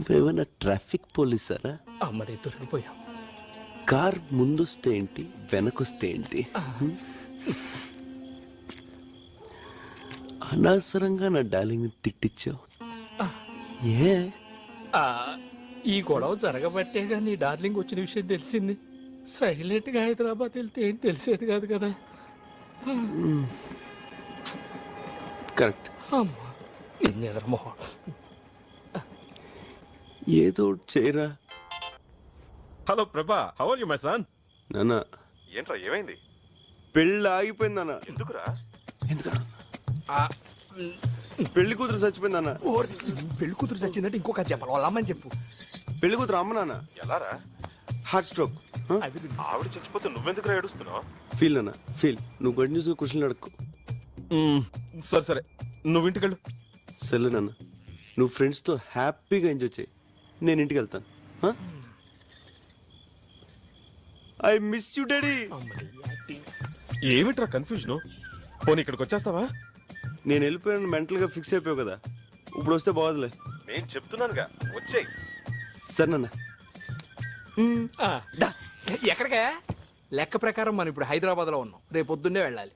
నువ్వేమైనా ట్రాఫిక్ పోలీసారా? మరి దొరికిపోయాం. కార్ ముందొస్తే ఏంటి, వెనకొస్తే ఏంటి? అనవసరంగా నా డార్లింగ్ తిట్టించావు. ఏ ఈ గొడవ జరగబట్టేగా నీ డార్లింగ్ వచ్చిన విషయం తెలిసింది. సైలెంట్ గా హైదరాబాద్ వెళ్తే ఏం తెలిసేది కాదు కదా. కరెక్ట్. అమ్మా నిద్రమోహం. ఏదో ఒకటి చేయరా. Hello Prabha, how are you my son? నాన్న ఏంట్రా ఏమైంది? పెళ్ళి ఆగిపోయింది అన్న. ఎందుకురా? ఎందుకన్నా? పెళ్లి కూతురు చచ్చిపోయింది అన్న. పెళ్లి కూతురు చచ్చిందంటే ఇంకొక చెప్పాలి, వాళ్ళ అమ్మని చెప్పు. పెళ్లి కూతురు అమ్మ నాన్న ఎలారా? Heart stroke. ఆవిడ చచ్చిపోతే నువ్వెందుకురా ఏడుస్తున్నావు? ఫీల్ అన్న ఫీల్. నువ్వు గుడ్ న్యూస్ క్వశ్చన్ అడుక్కో. సరే సరే, నువ్వు ఇంటికెళ్ళు. సరే నాన్న, నువ్వు ఫ్రెండ్స్తో హ్యాపీగా ఎంజాయ్ చేయి. నేను ఇంటికి వెళ్తాను. I miss you daddy. ఏమిట్రా కన్ఫ్యూజన్? పోనీ ఇక్కడికి వచ్చేస్తావా? నేను వెళ్ళిపోయాను, మెంటల్గా ఫిక్స్ అయిపోయావు కదా. ఇప్పుడు వస్తే బాగోదులే. నేను చెప్తున్నానుగా, వచ్చేయ్. సరే నాన్న. ఎక్కడికా? లెక్క ప్రకారం మనం ఇప్పుడు హైదరాబాద్ లో ఉన్నాం, రేపు పొద్దున్నే వెళ్ళాలి.